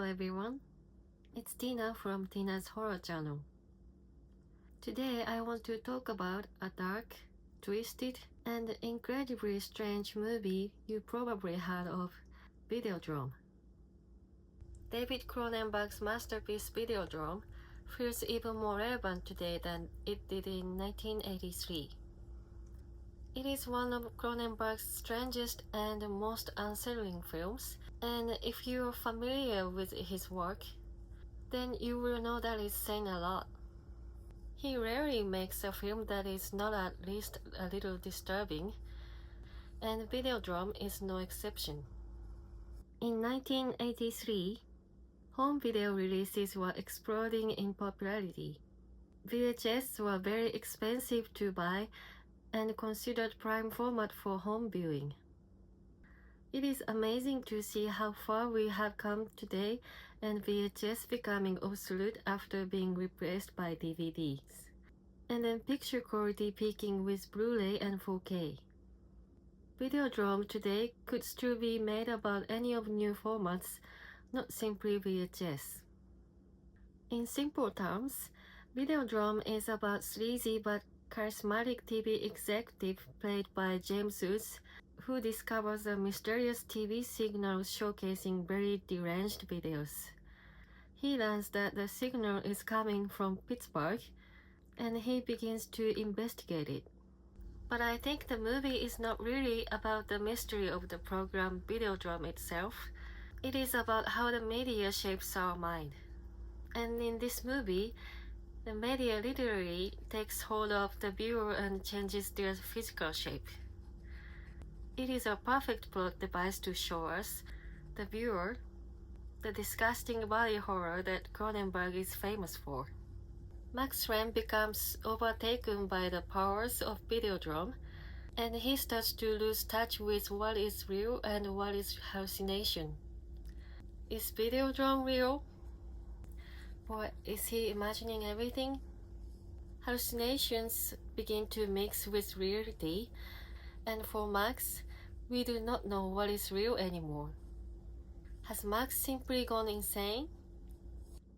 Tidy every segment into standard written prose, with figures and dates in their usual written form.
everyone, it's Tina from Tina's Horror Channel. Today I want to talk about a dark, twisted, and incredibly strange movie you probably heard of, Videodrome. David Cronenberg's masterpiece Videodrome feels even more relevant today than it did in 1983. It is one of Cronenberg's strangest and most unsettling films, and if you are familiar with his work, then you will know that it's saying a lot. He rarely makes a film that is not at least a little disturbing, and Videodrome is no exception. In 1983, home video releases were exploding in popularity. VHS were very expensive to buy and considered prime format for home viewing. It is amazing to see how far we have come today and VHS becoming obsolete after being replaced by DVDs, and then picture quality peaking with Blu-ray and 4K. Videodrome today could still be made about any of new formats, not simply VHS. In simple terms, Videodrome is about sleazy but charismatic TV executive played by James Woods, who discovers a mysterious TV signal showcasing very deranged videos. He learns that the signal is coming from Pittsburgh, and he begins to investigate it. But I think the movie is not really about the mystery of the program Videodrome itself. It is about how the media shapes our mind. And in this movie, the media literally takes hold of the viewer and changes their physical shape. It is a perfect plot device to show us, the viewer, the disgusting body horror that Cronenberg is famous for. Max Renn becomes overtaken by the powers of Videodrome, and he starts to lose touch with what is real and what is hallucination. Is Videodrome real? Or is he imagining everything? Hallucinations begin to mix with reality, and for Max, we do not know what is real anymore. Has Max simply gone insane?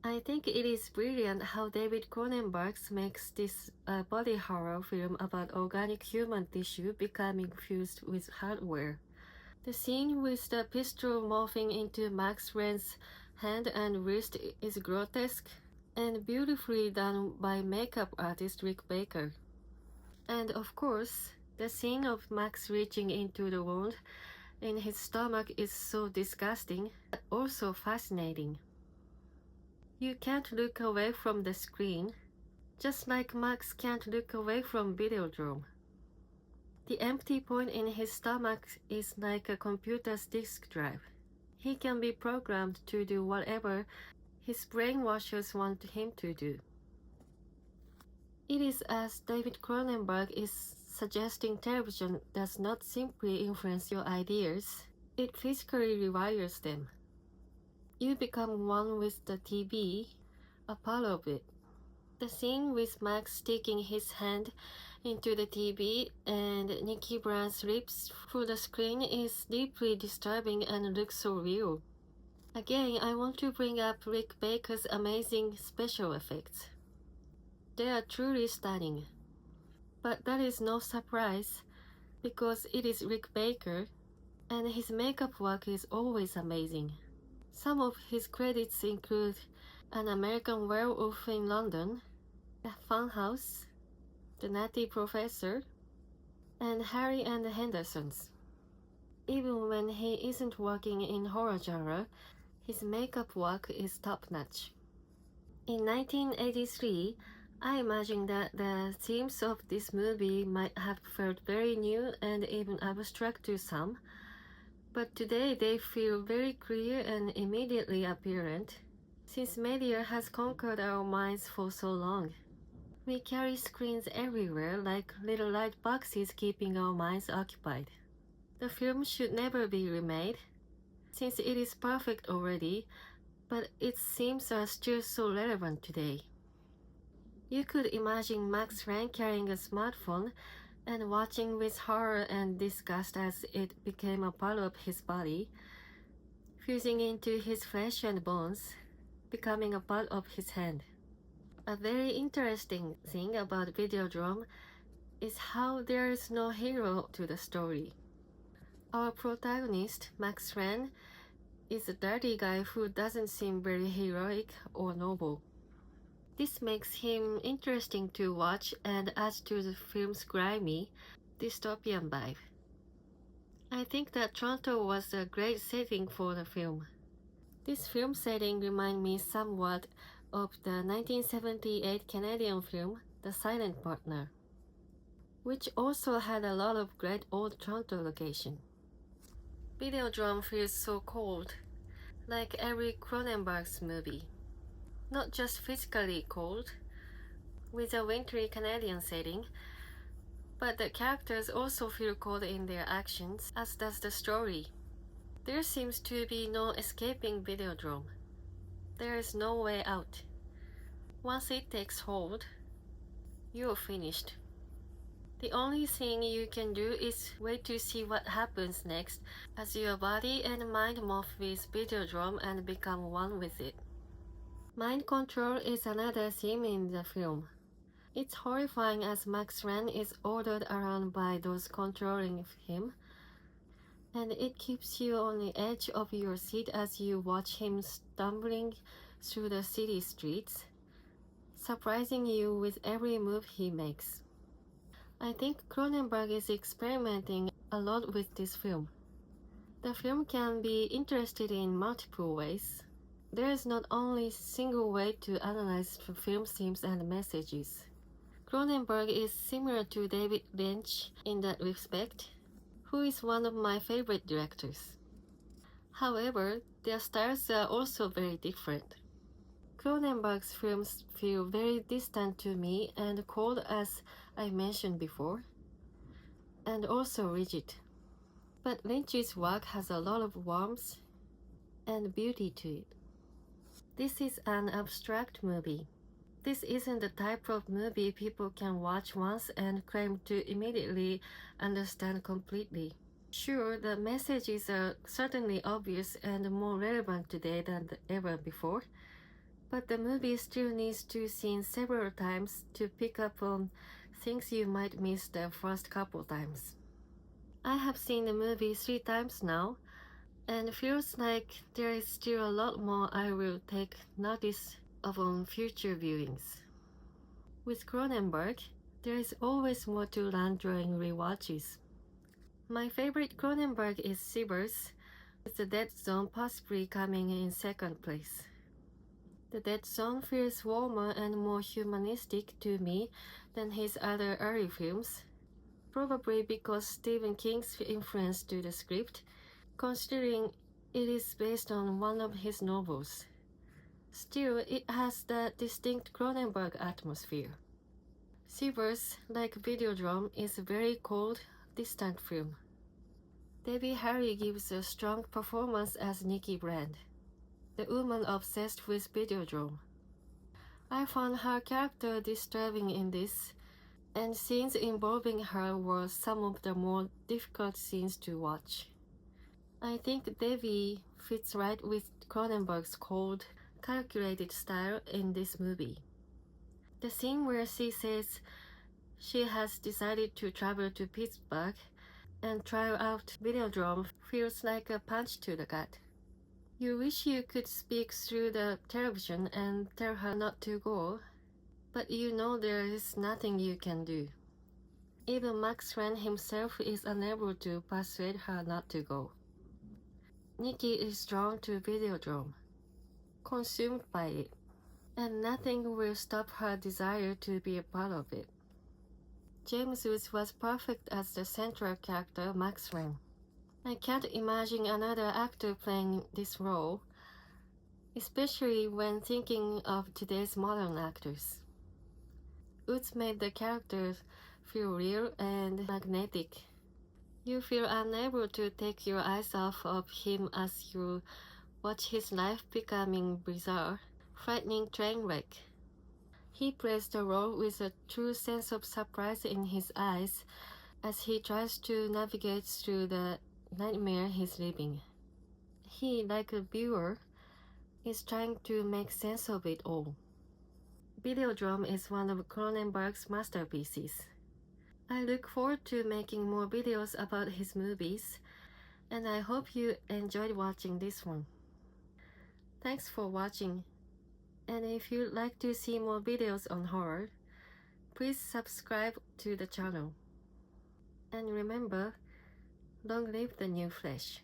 I think it is brilliant how David Cronenberg makes this body horror film about organic human tissue becoming fused with hardware. The scene with the pistol morphing into Max Renn's hand and wrist is grotesque and beautifully done by makeup artist Rick Baker. And of course, the scene of Max reaching into the wound in his stomach is so disgusting, but also fascinating. You can't look away from the screen, just like Max can't look away from Videodrome. The empty point in his stomach is like a computer's disk drive. He can be programmed to do whatever his brainwashers want him to do. It is as David Cronenberg is suggesting television does not simply influence your ideas, it physically rewires them. You become one with the TV, a part of it. The scene with Max sticking his hand into the TV and Nikki Brand's lips through the screen is deeply disturbing and looks so real. Again, I want to bring up Rick Baker's amazing special effects. They are truly stunning. But that is no surprise, because it is Rick Baker, and his makeup work is always amazing. Some of his credits include An American Werewolf in London, The Funhouse, The Nutty Professor, and Harry and the Hendersons. Even when he isn't working in horror genre, his makeup work is top-notch. In 1983, I imagine that the themes of this movie might have felt very new and even abstract to some, but today they feel very clear and immediately apparent, since media has conquered our minds for so long. We carry screens everywhere like little light boxes keeping our minds occupied. The film should never be remade, since it is perfect already, but its themes are still so relevant today. You could imagine Max Renn carrying a smartphone and watching with horror and disgust as it became a part of his body, fusing into his flesh and bones, becoming a part of his hand. A very interesting thing about Videodrome is how there is no hero to the story. Our protagonist, Max Ren, is a dirty guy who doesn't seem very heroic or noble. This makes him interesting to watch and adds to the film's grimy, dystopian vibe. I think that Toronto was a great setting for the film. This film setting reminds me somewhat of the 1978 Canadian film The Silent Partner, which also had a lot of great old Toronto location. Videodrome feels so cold, like every Cronenberg's movie. Not just physically cold, with a wintry Canadian setting, but the characters also feel cold in their actions, as does the story. There seems to be no escaping Videodrome. There is no way out. Once it takes hold, you're finished. The only thing you can do is wait to see what happens next as your body and mind morph with Videodrome and become one with it. Mind control is another theme in the film. It's horrifying as Max Ren is ordered around by those controlling him, and it keeps you on the edge of your seat as you watch him stumbling through the city streets, surprising you with every move he makes. I think Cronenberg is experimenting a lot with this film. The film can be interested in multiple ways. There is not only a single way to analyze the film themes and messages. Cronenberg is similar to David Lynch in that respect, who is one of my favorite directors. However, their styles are also very different. Cronenberg's films feel very distant to me and cold, as I mentioned before, and also rigid. But Lynch's work has a lot of warmth and beauty to it. This is an abstract movie. This isn't the type of movie people can watch once and claim to immediately understand completely. Sure, the messages are certainly obvious and more relevant today than ever before, but the movie still needs to be seen several times to pick up on things you might miss the first couple times. I have seen the movie 3 times now, and feels like there is still a lot more I will take notice of on future viewings. With Cronenberg, there is always more to learn during rewatches. My favorite Cronenberg is Shivers, with The Dead Zone possibly coming in second place. The Dead Zone feels warmer and more humanistic to me than his other early films, probably because Stephen King's influence to the script, considering it is based on one of his novels. Still, it has that distinct Cronenberg atmosphere. Shivers, like Videodrome, is a very cold, distant film. Debbie Harry gives a strong performance as Nikki Brand, the woman obsessed with Videodrome. I found her character disturbing in this, and scenes involving her were some of the more difficult scenes to watch. I think Debbie fits right with Cronenberg's cold, calculated style in this movie. The scene where she says she has decided to travel to Pittsburgh and try out Videodrome feels like a punch to the gut. You wish you could speak through the television and tell her not to go, but you know there is nothing you can do. Even Max Ren himself is unable to persuade her not to go. Nikki is drawn to Videodrome, consumed by it, and nothing will stop her desire to be a part of it. James Woods was perfect as the central character, Max Ren. I can't imagine another actor playing this role, especially when thinking of today's modern actors. Woods made the character feel real and magnetic. You feel unable to take your eyes off of him as you watch his life becoming bizarre, frightening train wreck. He plays the role with a true sense of surprise in his eyes as he tries to navigate through the nightmare he's living. he, like a viewer, is trying to make sense of it all. Videodrome is one of Cronenberg's masterpieces. I look forward to making more videos about his movies, and I hope you enjoyed watching this one. Thanks for watching, and if you'd like to see more videos on horror, please subscribe to the channel. And remember, long live the new flesh.